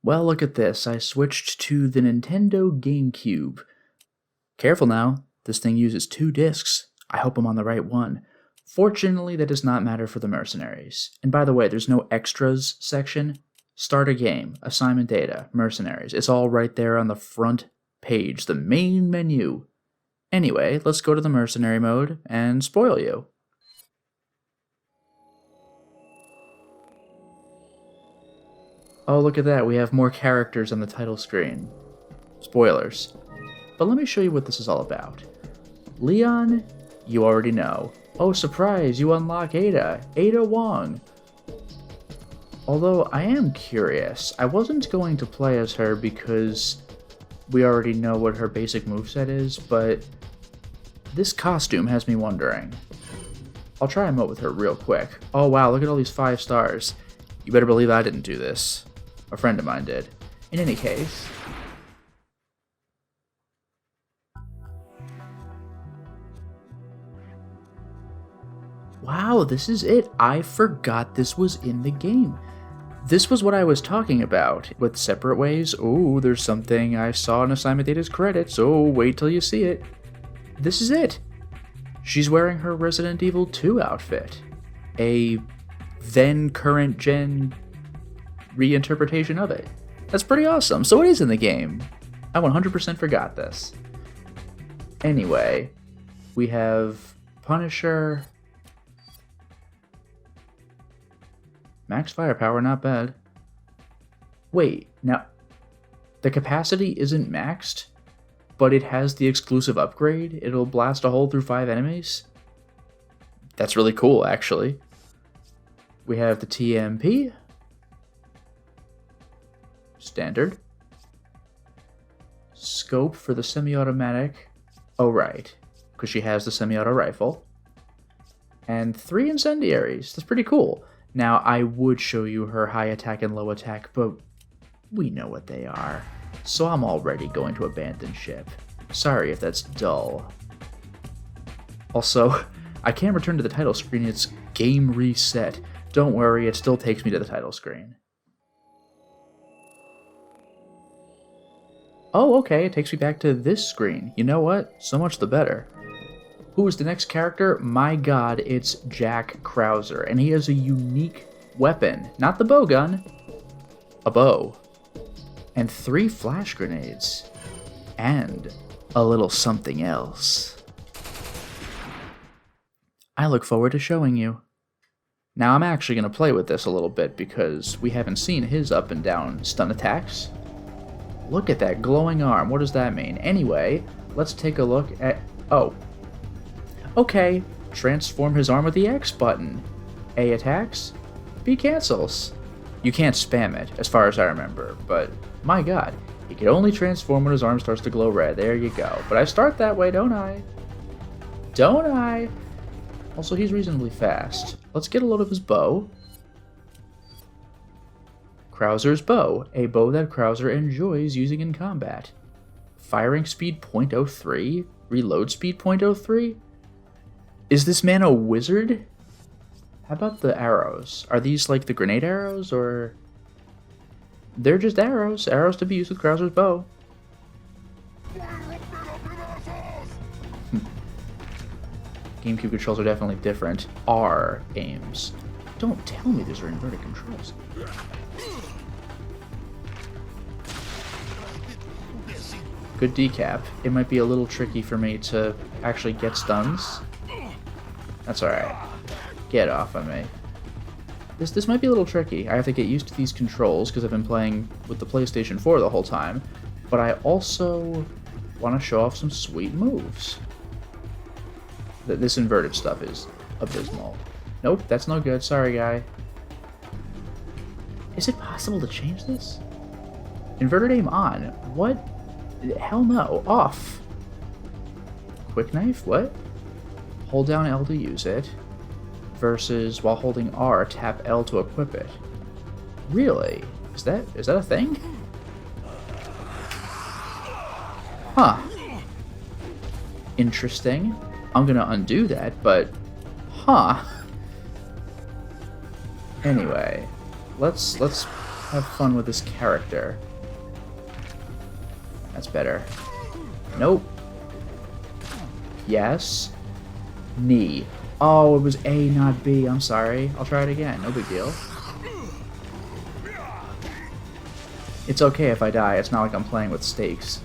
Well, look at this. I switched to the Nintendo GameCube. Careful now. This thing uses 2 discs. I hope I'm on the right one. Fortunately, that does not matter for the Mercenaries. And by the way, there's no extras section. Start a game, assignment data, Mercenaries. It's all right there on the front page, the main menu. Anyway, let's go to the Mercenary Mode and spoil you. Oh, look at that. We have more characters on the title screen. Spoilers. But let me show you what this is all about. Leon, you already know. Oh, surprise, you unlock Ada. Ada Wong. Although, I am curious. I wasn't going to play as her because we already know what her basic moveset is, but this costume has me wondering. I'll try a emote with her real quick. Oh wow, look at all these 5 stars. You better believe I didn't do this. A friend of mine did. In any case... Wow, this is it. I forgot this was in the game. This was what I was talking about with separate ways. Oh, there's something I saw in assignment data's credits. Oh, wait till you see it. This is it. She's wearing her Resident Evil 2 outfit. A then current gen reinterpretation of it. That's pretty awesome. So it is in the game. I 100% forgot this. Anyway, we have Punisher. Max firepower, not bad. Wait, now, the capacity isn't maxed, but it has the exclusive upgrade? It'll blast a hole through 5 enemies? That's really cool, actually. We have the TMP. Standard. Scope for the semi-automatic. Oh, right, because she has the semi-auto rifle. And 3 incendiaries. That's pretty cool. Now, I would show you her high attack and low attack, but we know what they are. So I'm already going to abandon ship. Sorry if that's dull. Also, I can't return to the title screen. It's game reset. Don't worry, it still takes me to the title screen. Oh, okay, it takes me back to this screen. You know what? So much the better. Who is the next character? My god, it's Jack Krauser, and he has a unique weapon. Not the bow gun, a bow. And 3 flash grenades. And a little something else. I look forward to showing you. Now I'm actually going to play with this a little bit because we haven't seen his up and down stun attacks. Look at that glowing arm. What does that mean? Anyway, let's take a look at... Oh. Okay, transform his arm with the X button. A attacks, B cancels. You can't spam it, as far as I remember, but my god, he can only transform when his arm starts to glow red. There you go. But I start that way, don't I? Don't I? Also, he's reasonably fast. Let's get a load of his bow. Krauser's bow, a bow that Krauser enjoys using in combat. Firing speed 0.03, reload speed 0.03. Is this man a wizard? How about the arrows? Are these like the grenade arrows, or... They're just arrows. Arrows to be used with Krauser's bow. GameCube controls are definitely different. R aims. Don't tell me these are inverted controls. Good decap. It might be a little tricky for me to actually get stuns. That's alright. Get off of me. This might be a little tricky. I have to get used to these controls because I've been playing with the PlayStation 4 the whole time. But I also want to show off some sweet moves. This inverted stuff is abysmal. Nope, that's no good. Sorry, guy. Is it possible to change this? Inverted aim on. What? Hell no. Off. Quick knife? What? Hold down L to use it. Versus while holding R, tap L to equip it. Really? Is that a thing? Huh. Interesting. I'm gonna undo that, but... Huh. Anyway. Let's have fun with this character. That's better. Nope. Yes. Knee. Oh, it was A, not B. I'm sorry. I'll try it again. No big deal. It's okay if I die. It's not like I'm playing with stakes.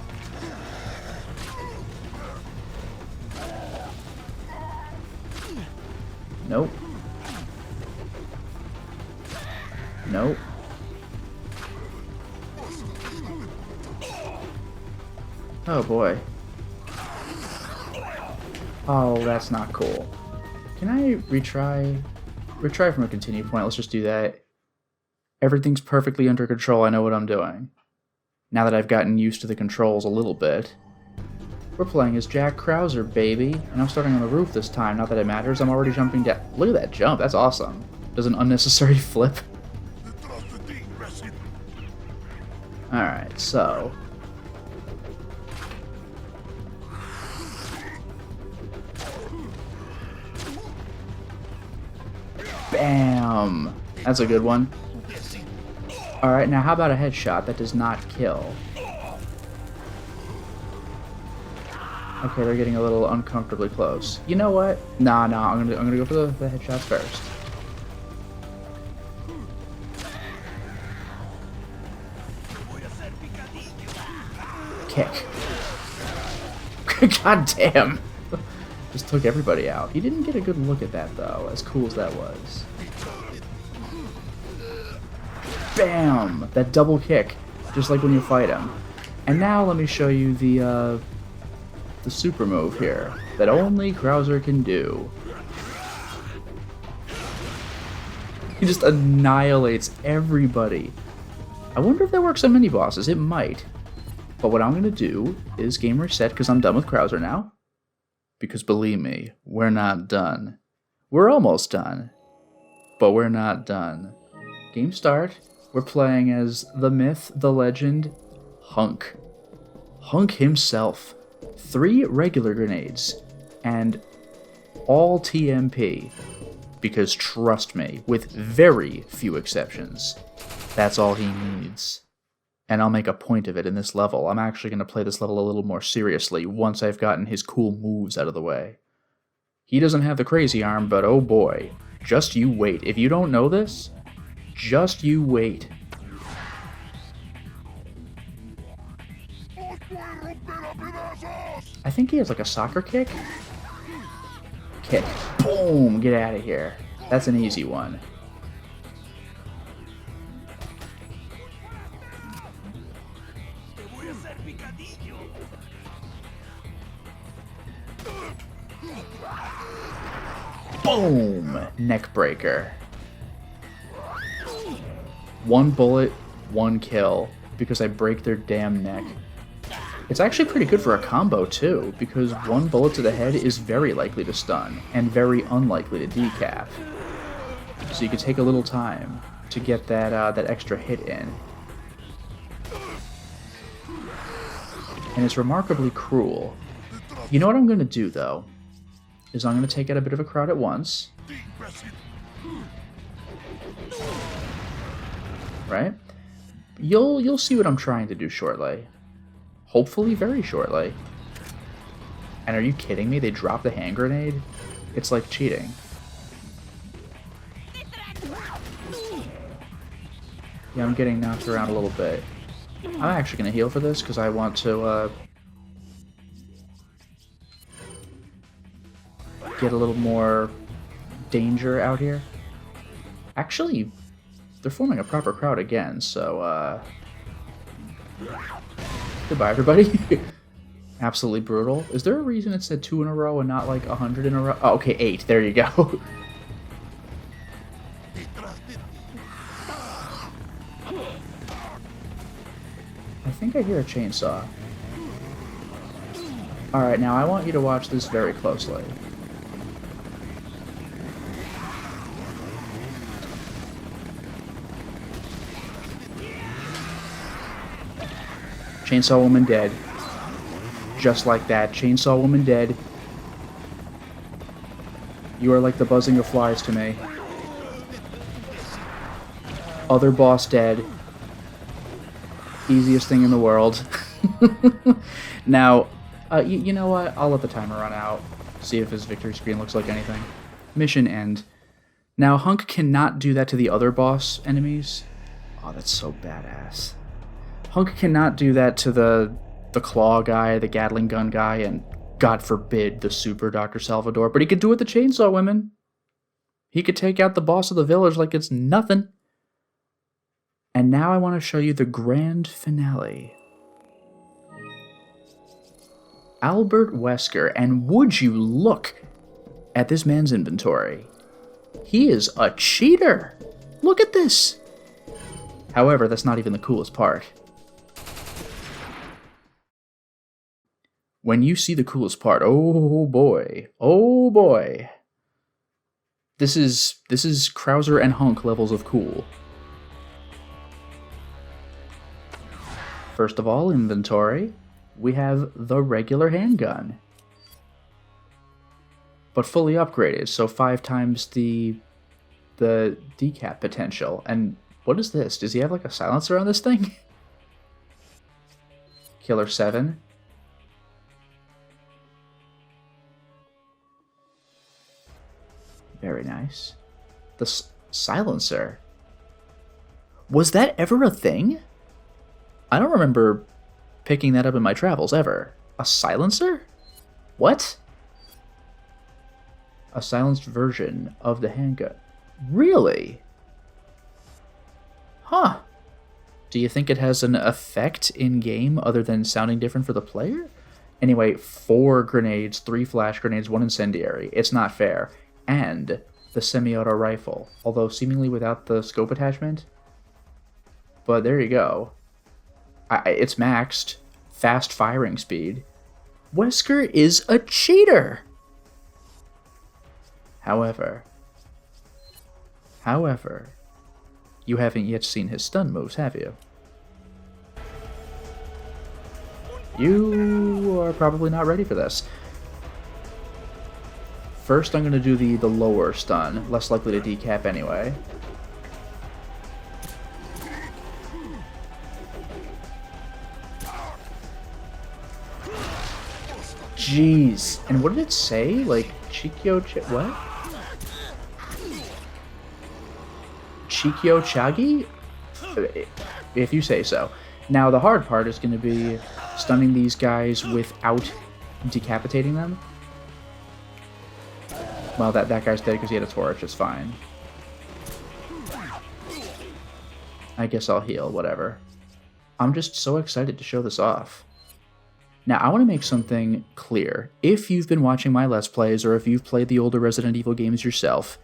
Nope. Nope. Oh boy. Oh, that's not cool. Can I retry? Retry from a continue point. Let's just do that. Everything's perfectly under control. I know what I'm doing. Now that I've gotten used to the controls a little bit. We're playing as Jack Krauser, baby. And I'm starting on the roof this time. Not that it matters. I'm already jumping down. Look at that jump. That's awesome. Does an unnecessary flip. Alright, so... Bam! That's a good one. Alright, now how about a headshot that does not kill? Okay, they're getting a little uncomfortably close. You know what? Nah, I'm gonna go for the headshots first. Kick. God damn! Just took everybody out. He didn't get a good look at that, though, as cool as that was. Bam! That double kick, just like when you fight him. And now let me show you the super move here, that only Krauser can do. He just annihilates everybody. I wonder if that works on mini-bosses. It might. But what I'm going to do is game reset, because I'm done with Krauser now. Because believe me, we're not done. We're almost done. But we're not done. Game start. We're playing as the myth, the legend, Hunk. Hunk himself. 3 regular grenades. And all TMP. Because trust me, with very few exceptions, that's all he needs. And I'll make a point of it in this level. I'm actually going to play this level a little more seriously once I've gotten his cool moves out of the way. He doesn't have the crazy arm, but oh boy. Just you wait. If you don't know this, just you wait. I think he has like a soccer kick. Kick. Boom! Get out of here. That's an easy one. Boom! Neck breaker. 1 bullet, 1 kill, because I break their damn neck. It's actually pretty good for a combo too, because 1 bullet to the head is very likely to stun, and very unlikely to decap. So you can take a little time to get that extra hit in. And it's remarkably cruel. You know what I'm going to do though? Is I'm going to take out a bit of a crowd at once. Right? You'll see what I'm trying to do shortly. Hopefully very shortly. And are you kidding me? They dropped the hand grenade? It's like cheating. Yeah, I'm getting knocked around a little bit. I'm actually going to heal for this because I want to get a little more danger out here. Actually, they're forming a proper crowd again, so goodbye everybody. Absolutely brutal. Is there a reason it said 2 in a row and not like 100 in a row? Oh, okay, 8. There you go. I think I hear a chainsaw. Alright, now I want you to watch this very closely. Chainsaw Woman dead. Just like that. Chainsaw Woman dead. You are like the buzzing of flies to me. Other boss dead. Easiest thing in the world. Now, you know what? I'll let the timer run out. See if his victory screen looks like anything. Mission end. Now, Hunk cannot do that to the other boss enemies. Oh, that's so badass. Hunk cannot do that to the claw guy, the Gatling gun guy, and God forbid the super Dr. Salvador, but he could do it with the chainsaw women. He could take out the boss of the village like it's nothing. And now I want to show you the grand finale. Albert Wesker, and would you look at this man's inventory. He is a cheater! Look at this! However, that's not even the coolest part. When you see the coolest part, oh boy, oh boy. This is Krauser and Hunk levels of cool. First of all, inventory, we have the regular handgun. But fully upgraded, so 5 times the decap potential. And what is this? Does he have like a silencer on this thing? Killer 7. Very nice. The silencer. Was that ever a thing? I don't remember picking that up in my travels, ever. A silencer? What? A silenced version of the handgun. Really? Huh. Do you think it has an effect in-game other than sounding different for the player? Anyway, 4 grenades, 3 flash grenades, 1 incendiary. It's not fair. And the semi-auto rifle, although seemingly without the scope attachment. But there you go. It's maxed. Fast firing speed. Wesker is a cheater! However, you haven't yet seen his stun moves, have you? You are probably not ready for this. First, I'm going to do the lower stun, less likely to decap anyway. Jeez. And what did it say? Like, what? Chikyo Chagi? If you say so. Now, the hard part is going to be stunning these guys without decapitating them. Well, that guy's dead because he had a torch. It's fine. I guess I'll heal, whatever. I'm just so excited to show this off. Now, I want to make something clear. If you've been watching my Let's Plays, or if you've played the older Resident Evil games yourself,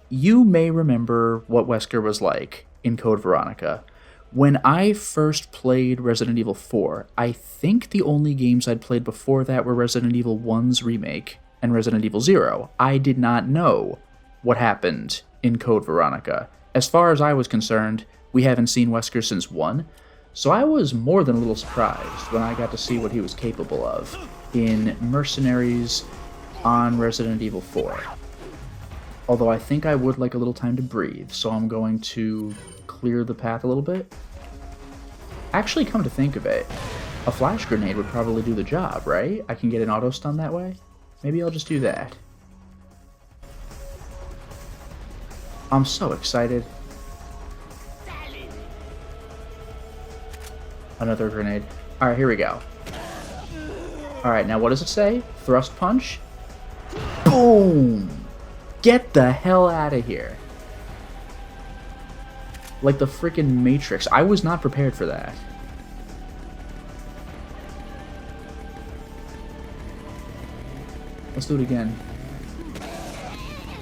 you may remember what Wesker was like in Code Veronica. When I first played Resident Evil 4, I think the only games I'd played before that were Resident Evil 1's remake and Resident Evil 0. I did not know what happened in Code Veronica. As far as I was concerned, we haven't seen Wesker since 1, so I was more than a little surprised when I got to see what he was capable of in Mercenaries on Resident Evil 4. Although I think I would like a little time to breathe, so I'm going to clear the path a little bit. Actually, come to think of it, a flash grenade would probably do the job, right? I can get an auto stun that way? Maybe I'll just do that. I'm so excited. Another grenade. Alright, here we go. Alright, now what does it say? Thrust punch? Boom! Get the hell out of here. Like the freaking Matrix. I was not prepared for that. Let's do it again.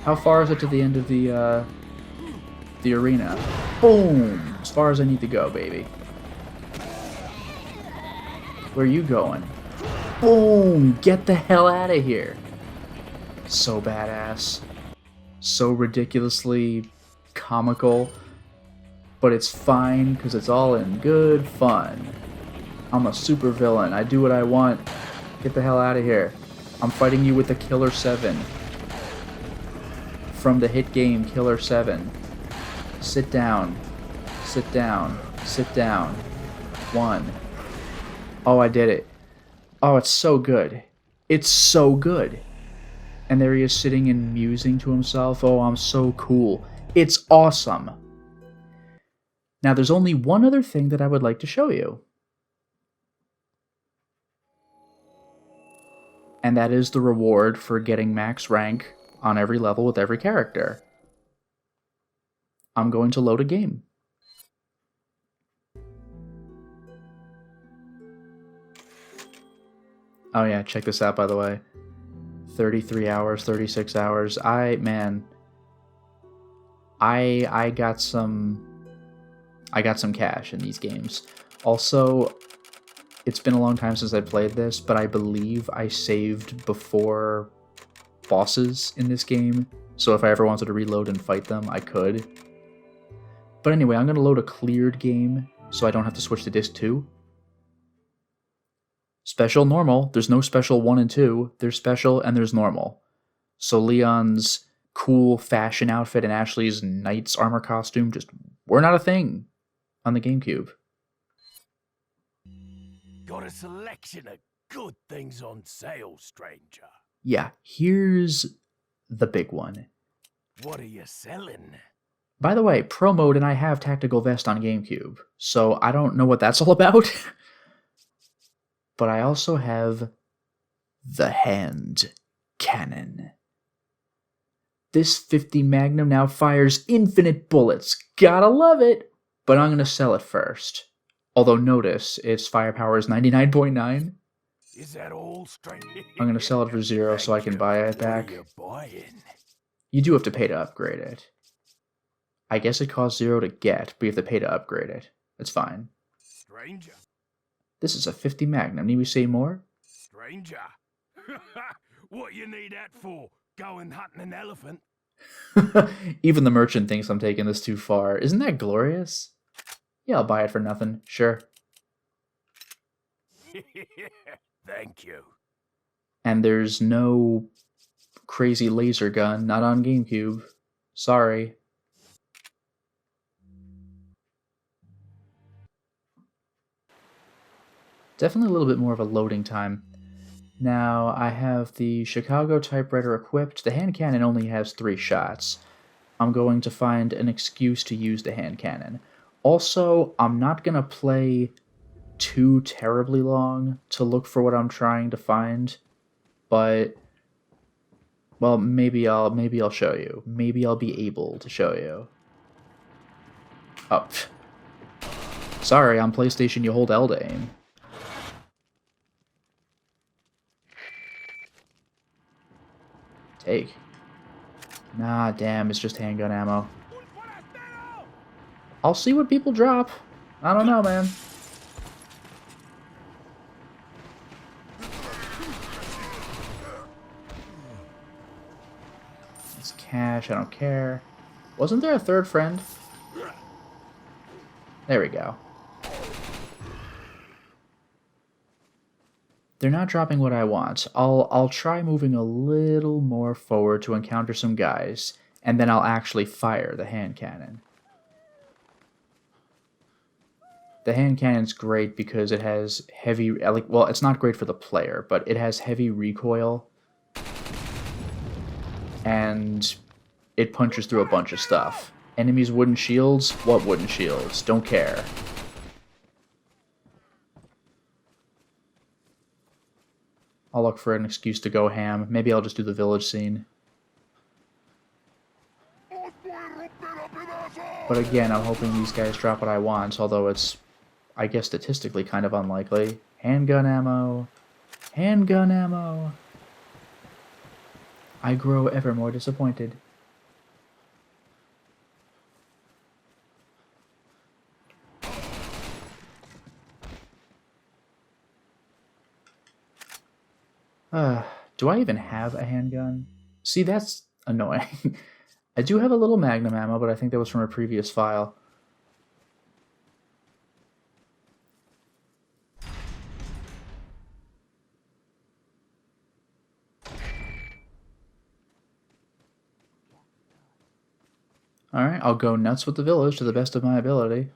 How far is it to the end of the arena? Boom! As far as I need to go, baby. Where are you going? Boom! Get the hell out of here. So badass. So ridiculously comical. But it's fine, because it's all in good fun. I'm a super villain. I do what I want. Get the hell out of here. I'm fighting you with the Killer 7. From the hit game Killer 7. Sit down. Sit down. Sit down. 1. Oh, I did it. Oh, it's so good. It's so good. And there he is sitting and musing to himself. Oh, I'm so cool. It's awesome. Now, there's only one other thing that I would like to show you. And that is the reward for getting max rank on every level with every character. I'm going to load a game. Oh yeah, check this out, by the way. 33 hours, 36 hours. I got some cash in these games. Also, it's been a long time since I played this, but I believe I saved before bosses in this game, so if I ever wanted to reload and fight them, I could. But anyway, I'm going to load a cleared game so I don't have to switch to disc 2. Special, normal. There's no special 1 and 2. There's special and there's normal. So Leon's cool fashion outfit and Ashley's knight's armor costume just were not a thing on the GameCube. Got a selection of good things on sale, stranger. Yeah, here's the big one. What are you selling? By the way, Pro Mode and I have Tactical Vest on GameCube, so I don't know what that's all about. But I also have the hand cannon. This 50 Magnum now fires infinite bullets. Gotta love it! But I'm going to sell it first. Although notice, its firepower is 99.9. Is that all, stranger? I'm going to sell it for 0 so I can buy it back. You do have to pay to upgrade it. I guess it costs 0 to get, but you have to pay to upgrade it. It's fine. Stranger. This is a 50 Magnum. Need we say more? Stranger. What you need that for? Going hunting an elephant? Even the merchant thinks I'm taking this too far. Isn't that glorious? Yeah, I'll buy it for nothing. Sure. Thank you. And there's no crazy laser gun, not on GameCube. Sorry. Definitely a little bit more of a loading time. Now, I have the Chicago typewriter equipped. The hand cannon only has 3 shots. I'm going to find an excuse to use the hand cannon. Also, I'm not going to play too terribly long to look for what I'm trying to find, but, well, maybe I'll show you. Maybe I'll be able to show you. Oh, sorry, on PlayStation you hold L to aim. Take. Nah, damn, it's just handgun ammo. I'll see what people drop. I don't know, man. It's cash, I don't care. Wasn't there a third friend? There we go. They're not dropping what I want. I'll try moving a little more forward to encounter some guys, and then I'll actually fire the hand cannon. The hand cannon's great because it has heavy, well, it's not great for the player, but it has heavy recoil, and it punches through a bunch of stuff. Enemies' wooden shields? What wooden shields? Don't care. I'll look for an excuse to go ham. Maybe I'll just do the village scene. But again, I'm hoping these guys drop what I want, although it's, I guess, statistically kind of unlikely. Handgun ammo. Handgun ammo. I grow ever more disappointed. Do I even have a handgun? See, that's annoying. I do have a little magnum ammo, but I think that was from a previous file. Alright, I'll go nuts with the village to the best of my ability.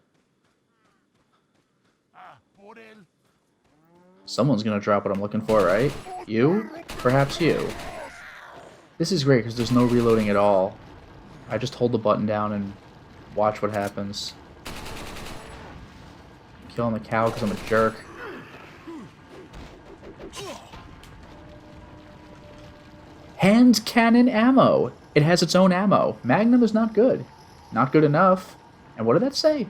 Someone's gonna drop what I'm looking for, right? You? Perhaps you. This is great because there's no reloading at all. I just hold the button down and watch what happens. Killing the cow because I'm a jerk. Hand cannon ammo! It has its own ammo. Magnum is not good. Not good enough. And what did that say?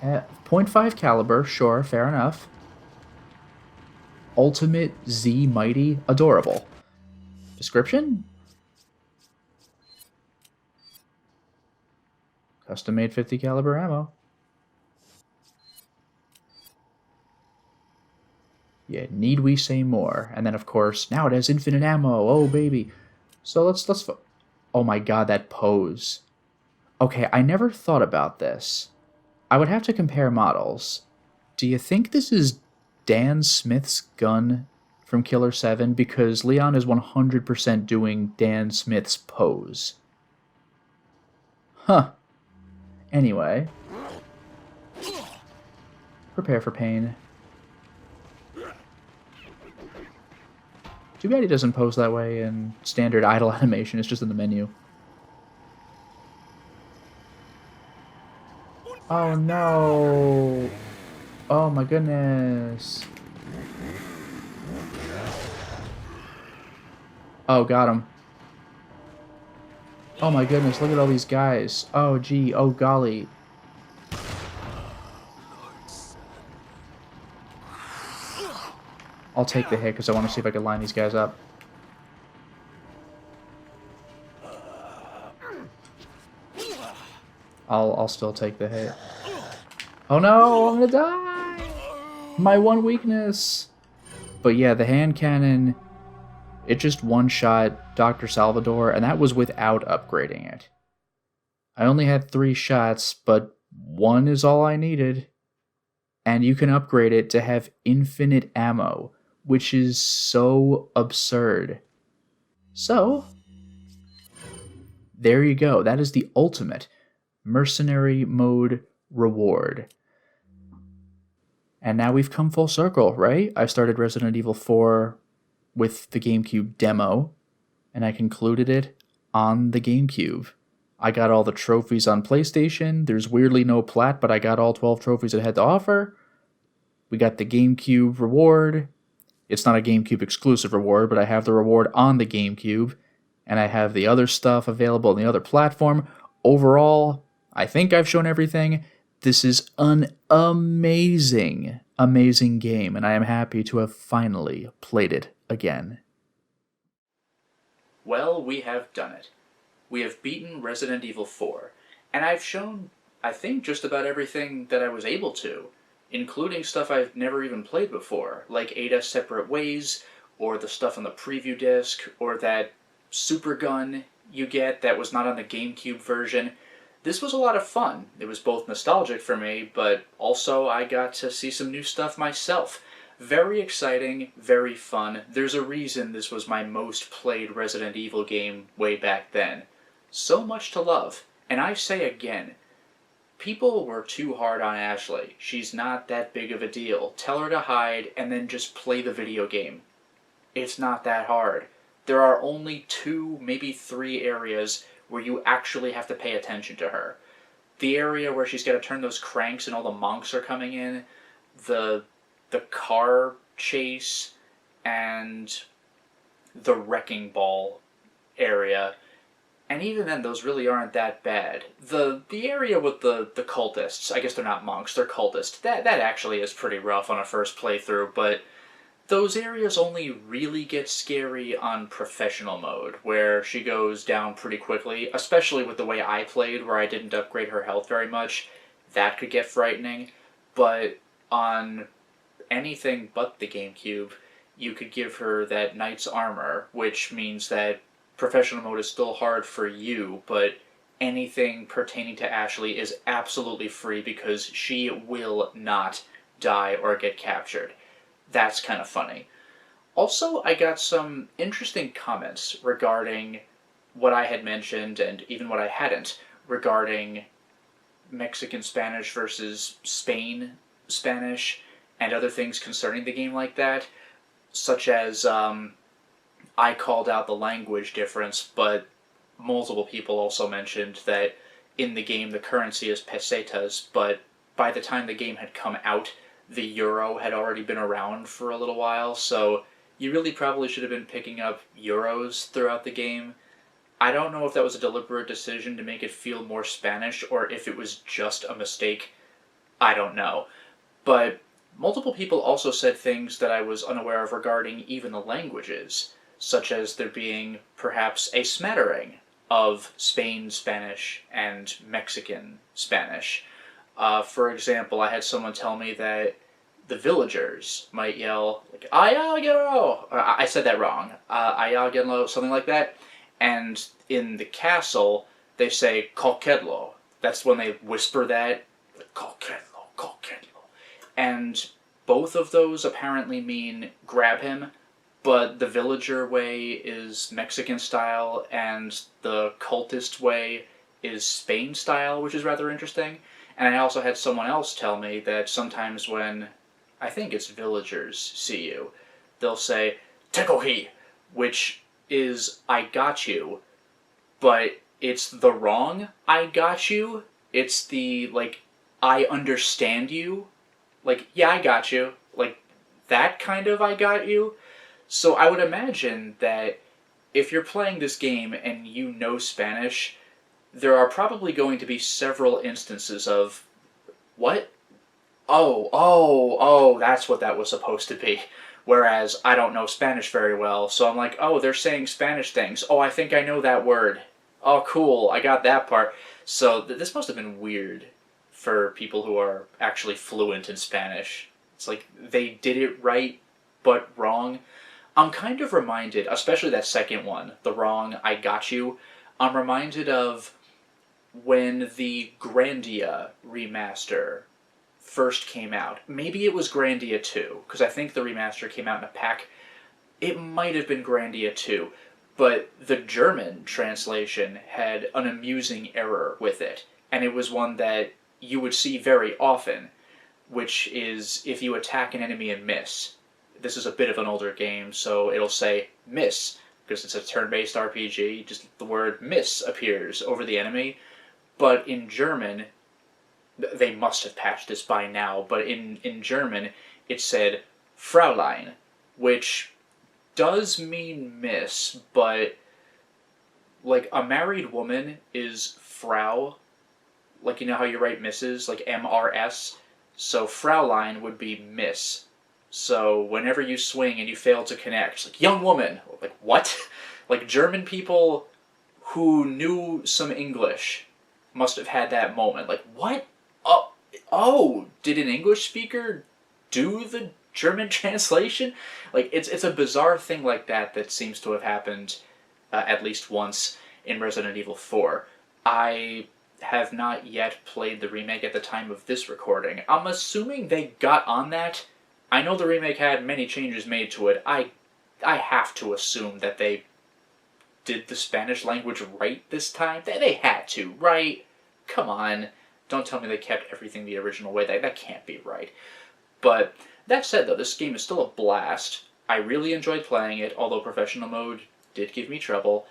.5 caliber, sure, fair enough. Ultimate Z Mighty, adorable. Description? Custom made 50 caliber ammo. Yeah, need we say more? And then of course, now it has infinite ammo. Oh baby. So let's oh my god, that pose. Okay, I never thought about this. I would have to compare models. Do you think this is Dan Smith's gun from Killer 7? Because Leon is 100% doing Dan Smith's pose. Huh. Anyway. Prepare for pain. Too bad he doesn't pose that way in standard idle animation. It's just in the menu. Oh no! Oh my goodness. Oh, got him. Oh my goodness, look at all these guys. Oh gee, oh golly. I'll take the hit because I want to see if I can line these guys up. I'll still take the hit. Oh no, I'm gonna die! My one weakness! But yeah, the hand cannon, it just one-shot Dr. Salvador, and that was without upgrading it. I only had 3 shots, but 1 is all I needed. And you can upgrade it to have infinite ammo, which is so absurd. So, there you go. That is the ultimate Mercenary Mode reward. And now we've come full circle, right? I started Resident Evil 4 with the GameCube demo, and I concluded it on the GameCube. I got all the trophies on PlayStation. There's weirdly no plat, but I got all 12 trophies it had to offer. We got the GameCube reward. It's not a GameCube exclusive reward, but I have the reward on the GameCube, and I have the other stuff available on the other platform. Overall, I think I've shown everything. This is an amazing, amazing game, and I am happy to have finally played it again. Well, we have done it. We have beaten Resident Evil 4, and I've shown, I think, just about everything that I was able to, including stuff I've never even played before, like Ada Separate Ways, or the stuff on the preview disc, or that super gun you get that was not on the GameCube version. This was a lot of fun. It was both nostalgic for me, but also I got to see some new stuff myself. Very exciting, very fun. There's a reason this was my most played Resident Evil game way back then. So much to love. And I say again, people were too hard on Ashley. She's not that big of a deal. Tell her to hide and then just play the video game. It's not that hard. There are only 2, maybe 3 areas where you actually have to pay attention to her. The area where she's got to turn those cranks and all the monks are coming in, the car chase, and the wrecking ball area. And even then, those really aren't that bad. The area with the cultists, I guess they're not monks, they're cultists, that actually is pretty rough on a first playthrough, but those areas only really get scary on professional mode, where she goes down pretty quickly, especially with the way I played, where I didn't upgrade her health very much. That could get frightening, but on anything but the GameCube, you could give her that knight's armor, which means that professional mode is still hard for you, but anything pertaining to Ashley is absolutely free because she will not die or get captured. That's kind of funny. Also, I got some interesting comments regarding what I had mentioned, and even what I hadn't, regarding Mexican Spanish versus Spain Spanish and other things concerning the game like that, such as I called out the language difference, but multiple people also mentioned that in the game the currency is pesetas, but by the time the game had come out, the euro had already been around for a little while, so you really probably should have been picking up euros throughout the game. I don't know if that was a deliberate decision to make it feel more Spanish, or if it was just a mistake. I don't know. But multiple people also said things that I was unaware of regarding even the languages, such as there being perhaps a smattering of Spain Spanish and Mexican Spanish. For example, I had someone tell me that the villagers might yell, like, Ayagero! I said that wrong. Ayagero, something like that. And in the castle, they say Coquedlo. That's when they whisper that. Coquedlo, Coquedlo. And both of those apparently mean grab him, but the villager way is Mexican style, and the cultist way is Spain style, which is rather interesting. And I also had someone else tell me that sometimes when, I think it's villagers see you, they'll say, Tekohi, which is I got you, but it's the wrong I got you. It's the, like, I understand you. Like, yeah, I got you. Like, that kind of I got you. So I would imagine that if you're playing this game and you know Spanish, there are probably going to be several instances of, what? Oh, that's what that was supposed to be. Whereas I don't know Spanish very well, so I'm like, oh, they're saying Spanish things. Oh, I think I know that word. Oh, cool, I got that part. So this must have been weird for people who are actually fluent in Spanish. It's like, they did it right, but wrong. I'm kind of reminded, especially that second one, the wrong I got you, I'm reminded of when the Grandia remaster first came out. Maybe it was Grandia 2, because I think the remaster came out in a pack. It might have been Grandia 2, but the German translation had an amusing error with it, and it was one that you would see very often, which is if you attack an enemy and miss. This is a bit of an older game, so it'll say miss, because it's a turn-based RPG, just the word miss appears over the enemy. But in German, they must have patched this by now, but in German, it said Fraulein, which does mean miss, but like a married woman is Frau, like you know how you write Mrs., like MRS, so Fraulein would be miss. So whenever you swing and you fail to connect, like young woman, like what? Like German people who knew some English must have had that moment. Like, what? Oh, did an English speaker do the German translation? Like, it's a bizarre thing like that that seems to have happened at least once in Resident Evil 4. I have not yet played the remake at the time of this recording. I'm assuming they got on that. I know the remake had many changes made to it. I have to assume that they did the Spanish language right this time. They had to, right? Come on. Don't tell me they kept everything the original way. That can't be right. But that said, though, this game is still a blast. I really enjoyed playing it, although Professional Mode did give me trouble.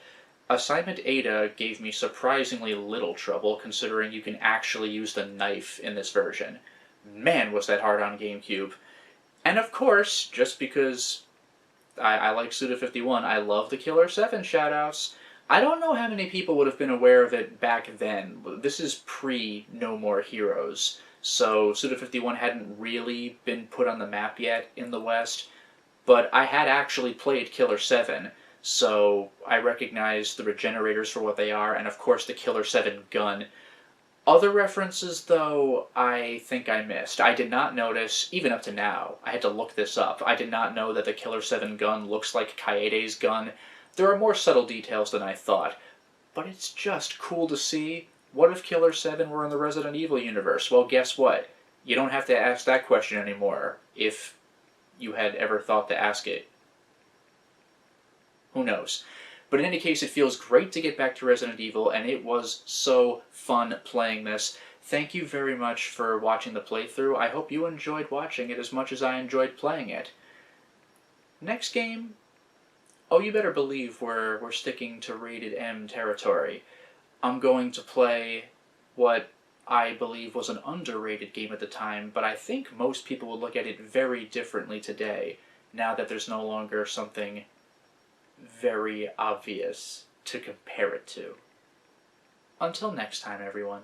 Assignment Ada gave me surprisingly little trouble, considering you can actually use the knife in this version. Man, was that hard on GameCube. And of course, just because I like Suda51, I love the Killer 7 shoutouts. I don't know how many people would have been aware of it back then. This is pre-No More Heroes, so Suda51 hadn't really been put on the map yet in the West, but I had actually played Killer 7, so I recognized the regenerators for what they are, and of course the Killer 7 gun. Other references, though, I think I missed. I did not notice, even up to now, I had to look this up, I did not know that the Killer 7 gun looks like Kaede's gun. There are more subtle details than I thought, but it's just cool to see. What if Killer 7 were in the Resident Evil universe? Well, guess what? You don't have to ask that question anymore, if you had ever thought to ask it. Who knows? But in any case, it feels great to get back to Resident Evil, and it was so fun playing this. Thank you very much for watching the playthrough. I hope you enjoyed watching it as much as I enjoyed playing it. Next game, oh, you better believe we're sticking to rated M territory. I'm going to play what I believe was an underrated game at the time, but I think most people will look at it very differently today, now that there's no longer something very obvious to compare it to. Until next time, everyone.